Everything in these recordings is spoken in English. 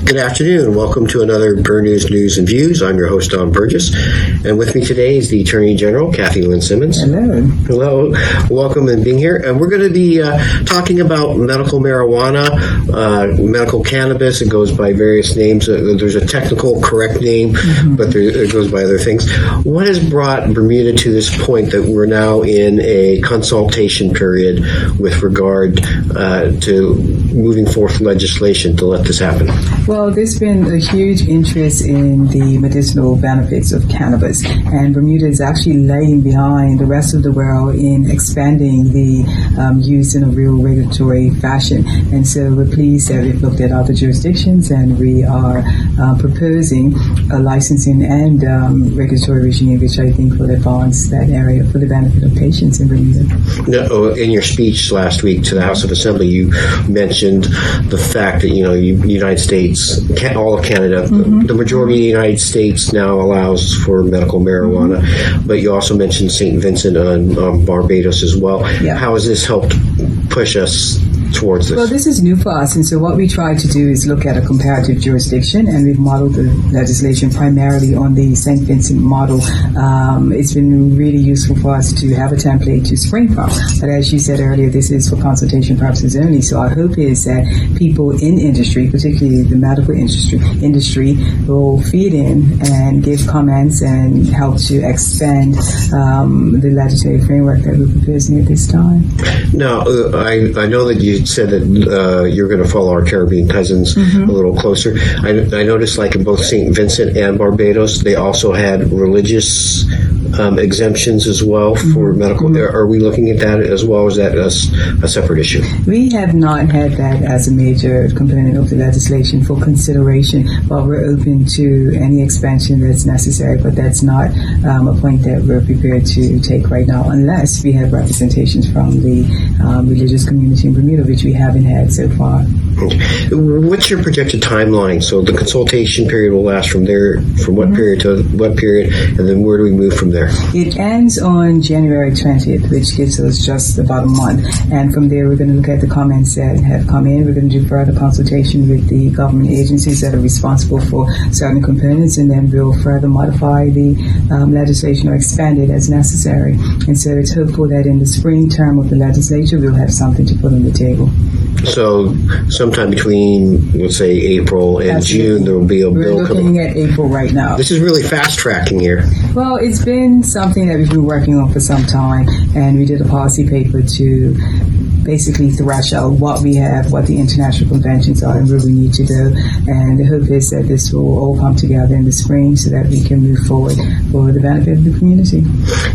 Good afternoon. Welcome to another Bermuda's News and Views. I'm your host, Don Burgess. And with me today is the Attorney General, Kathy Lynn Simmons. Hello. Hello. Welcome and being here. And we're going to be talking about medical marijuana, medical cannabis. It goes by various names. There's a technical correct name, but it goes by other things. What has brought Bermuda to this point that we're now in a consultation period with regard to moving forth legislation to let this happen? Well, there's been a huge interest in the medicinal benefits of cannabis, and Bermuda is actually lagging behind the rest of the world in expanding the use in a real regulatory fashion. And so we're pleased that we've looked at other jurisdictions, and we are proposing a licensing and regulatory regime, which I think will advance that area for the benefit of patients in Bermuda. No, in your speech last week to the House of Assembly, you mentioned the fact that, United States, all of Canada, the majority of the United States now allows for medical marijuana, but you also mentioned St. Vincent on Barbados as well. Yeah. How has this helped push us towards this? Well, this is new for us, and so what we try to do is look at a comparative jurisdiction, and we've modeled the legislation primarily on the St. Vincent model. It's been really useful for us to have a template to spring from, but as you said earlier, this is for consultation purposes only, so our hope is that people in industry, particularly the medical industry will feed in and give comments and help to expand the legislative framework that we're proposing at this time. Now, I know that you said that you're going to follow our Caribbean cousins a little closer. I noticed, like in both St. Vincent and Barbados, they also had religious exemptions as well for medical. Are we looking at that as well, or is that a separate issue? We have not had that as a major component of the legislation for consideration, but we're open to any expansion that's necessary, but that's not a point that we're prepared to take right now, unless we have representations from the religious community in Bermuda, which we haven't had so far. What's your projected timeline? So the consultation period will last from what period to what period, and then where do we move from there? It ends on January 20th, which gives us just about a month, and from there we're going to look at the comments that have come in. We're going to do further consultation with the government agencies that are responsible for certain components, and then we'll further modify the legislation or expand it as necessary. And so it's hopeful that in the spring term of the legislature we'll have something to put on the table. So sometime between, let's say, April and June, there will be a bill coming. We're looking at April right now. This is really fast-tracking here. Well, it's been something that we've been working on for some time, and we did a policy paper to basically thrash out what we have, what the international conventions are, and where we need to go. And the hope is that this will all come together in the spring so that we can move forward for the benefit of the community.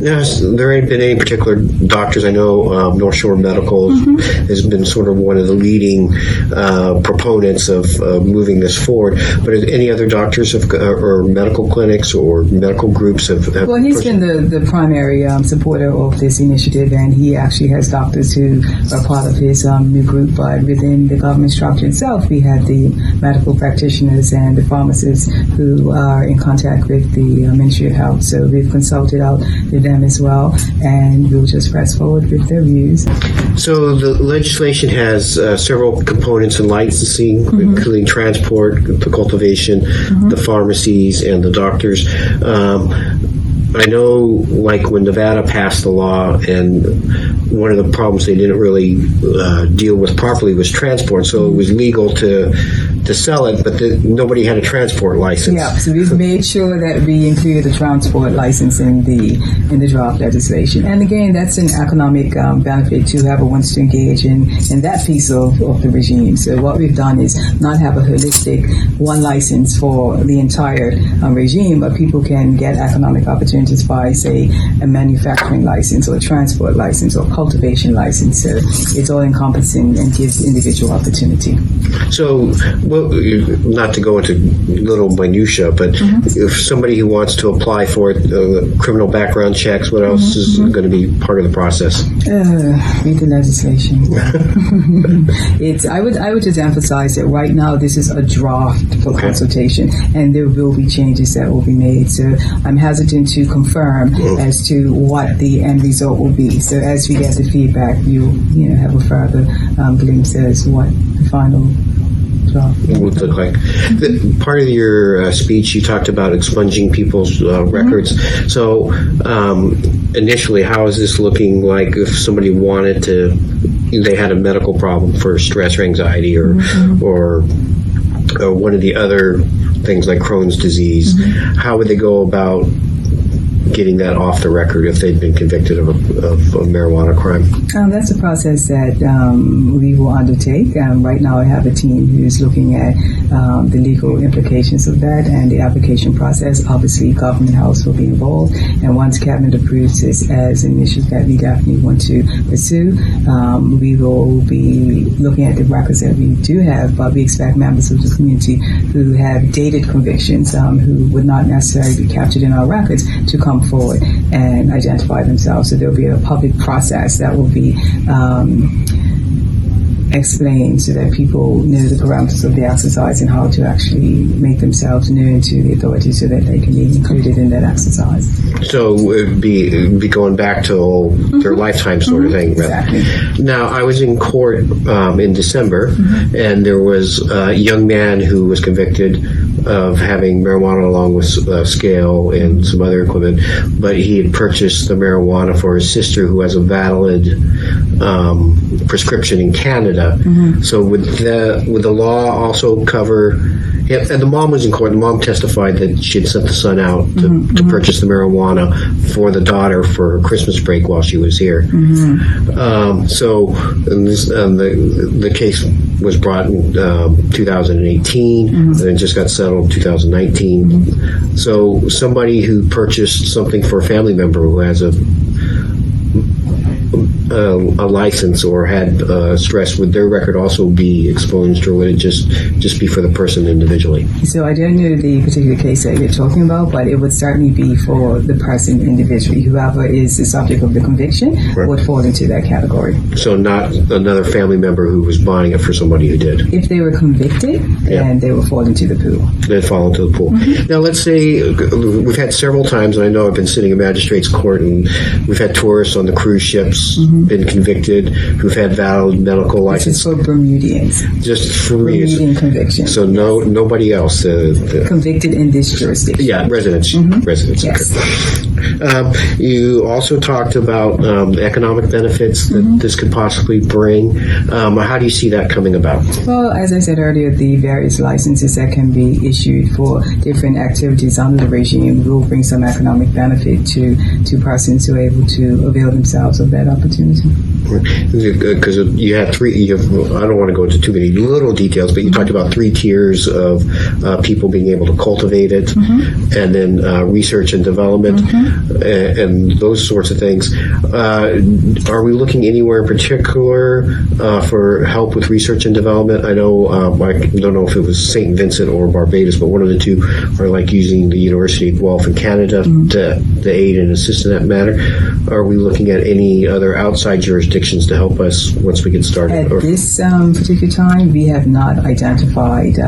Now, has there been any particular doctors? I know North Shore Medical has been sort of one of the leading proponents of moving this forward, but any other doctors or medical clinics or medical groups have Well, he's been the primary supporter of this initiative, and he actually has doctors who are part of his new group, but within the government structure itself, we have the medical practitioners and the pharmacists who are in contact with the Ministry of Health. So we've consulted out with them as well, and we'll just press forward with their views. So the legislation has several components in licensing, including transport, the cultivation, the pharmacies, and the doctors. I know, like when Nevada passed the law, and one of the problems they didn't really deal with properly was transport. So it was legal to sell it, but nobody had a transport license. Yeah, so we've made sure that we include the transport license in the draft legislation. And again, that's an economic benefit to whoever wants to engage in that piece of the regime. So what we've done is not have a holistic one license for the entire regime, but people can get economic opportunities by, say, a manufacturing license or a transport license or cultivation license. So it's all encompassing and gives individual opportunity. So, well, not to go into little minutia, but if somebody who wants to apply for it, criminal background checks, what else is going to be part of the process? Read the legislation. I would just emphasize that right now this is a draft for consultation, and there will be changes that will be made. So I'm hesitant to confirm as to what the end result will be. So as we get the feedback, you have a further glimpse as what the final as well. would look like. Part of your speech, you talked about expunging people's records. So initially, how is this looking like if somebody wanted to, they had a medical problem for stress or anxiety or one of the other things like Crohn's disease, how would they go about getting that off the record if they'd been convicted of a marijuana crime? That's a process that we will undertake. Right now I have a team who's looking at the legal implications of that and the application process. Obviously, Government House will be involved, and once Cabinet approves this as an issue that we definitely want to pursue, we will be looking at the records that we do have, but we expect members of the community who have dated convictions, who would not necessarily be captured in our records, to come forward and identify themselves. So there'll be a public process that will be explained so that people know the parameters of the exercise and how to actually make themselves known to the authorities so that they can be included in that exercise. So it would be going back to their lifetime sort of thing. Exactly. Now, I was in court in December, and there was a young man who was convicted of having marijuana along with scale and some other equipment, but he had purchased the marijuana for his sister who has a valid prescription in Canada. So would the law also cover? Yeah, and the mom was in court. The mom testified that she had sent the son out to purchase the marijuana for the daughter for her Christmas break while she was here. So the case was brought in 2018, and it just got settled in 2019. So somebody who purchased something for a family member who has a license or had stress, would their record also be expunged, or would it just be for the person individually? So I don't know the particular case that you're talking about, but it would certainly be for the person individually. Whoever is the subject of the conviction would fall into that category. So not another family member who was buying it for somebody who did. If they were convicted, then they would fall into the pool. They'd fall into the pool. Now, let's say we've had several times, and I know I've been sitting in magistrate's court, and we've had tourists on the cruise ships been convicted who've had valid medical license. This is for Bermudians. Just for Bermudian conviction. So nobody else. Convicted in this jurisdiction. Yeah, residents. Residents. Yes. Okay. You also talked about the economic benefits that this could possibly bring. How do you see that coming about? Well, as I said earlier, the various licenses that can be issued for different activities under the regime will bring some economic benefit to persons who are able to avail themselves of that opportunity. Because you had three, I don't want to go into too many little details, but you talked about 3 tiers of people being able to cultivate it, and then research and development, and those sorts of things. Are we looking anywhere in particular for help with research and development? I know, I don't know if it was St. Vincent or Barbados, but one of the two are like using the University of Guelph in Canada to aid and assist in that matter. Are we looking at any other outside jurisdictions to help us once we get started? At this particular time, we have not identified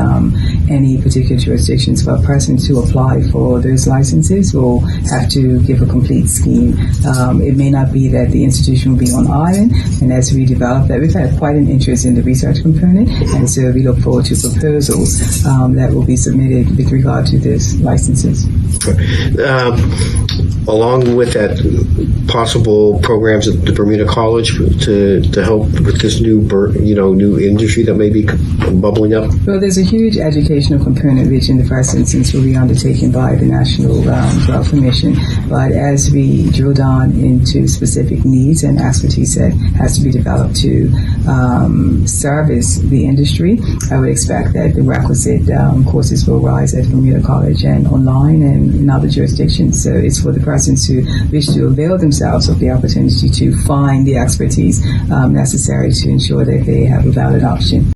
any particular jurisdictions, but persons who apply for those licenses will have to give a complete scheme. It may not be that the institution will be on island, and as we develop that, we've had quite an interest in the research component, and so we look forward to proposals that will be submitted with regard to those licenses. Along with that, possible programs at the Bermuda College to help with this new industry that may be bubbling up? Well, there's a huge educational component, which in the first instance will be undertaken by the National Drug Commission. But as we drill down into specific needs and expertise that has to be developed to service the industry, I would expect that the requisite courses will rise at Bermuda College and online and in other jurisdictions. So it's for the persons who wish to avail themselves of the opportunity to find the expertise necessary to ensure that they have a valid option.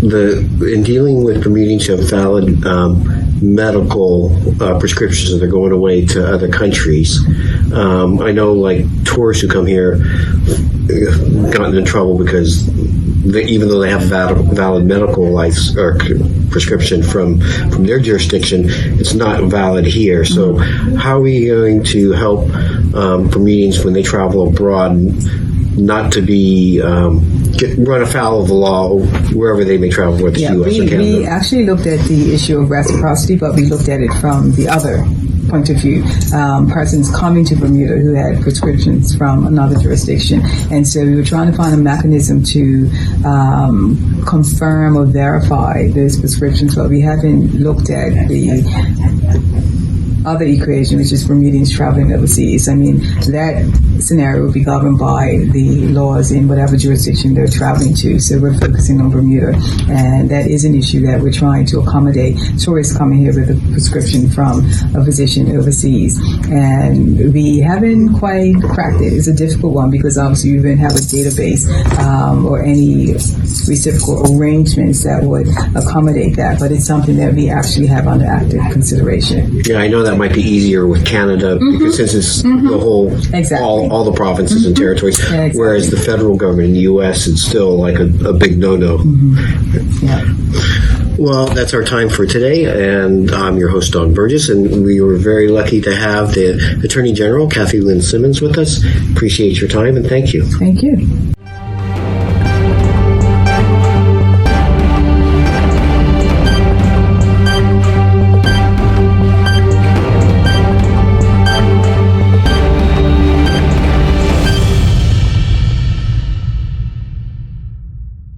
In dealing with Bermudians who have valid medical prescriptions that are going away to other countries, I know like tourists who come here have gotten in trouble because even though they have valid medical license or prescription from their jurisdiction, it's not valid here. So how are we going to help Bermudians when they travel abroad not to be run afoul of the law wherever they may travel, whether it's U.S. or Canada. We actually looked at the issue of reciprocity, but we looked at it from the other point of view. Persons coming to Bermuda who had prescriptions from another jurisdiction. And so we were trying to find a mechanism to confirm or verify those prescriptions, but we haven't looked at the other equation, which is Bermudians traveling overseas. I mean, that scenario would be governed by the laws in whatever jurisdiction they're traveling to. So we're focusing on Bermuda, and that is an issue that we're trying to accommodate tourists coming here with a prescription from a physician overseas. And we haven't quite cracked it. It's a difficult one because obviously we don't have a database or any reciprocal arrangements that would accommodate that, but it's something that we actually have under active consideration. Yeah, I know that might be easier with Canada because since it's the whole, all the provinces and territories, whereas the federal government in the U.S. it's still like a big no-no. Yeah. Well, that's our time for today, and I'm your host, Don Burgess, and we were very lucky to have the Attorney General, Kathy Lynn Simmons, with us. Appreciate your time, and thank you. Thank you.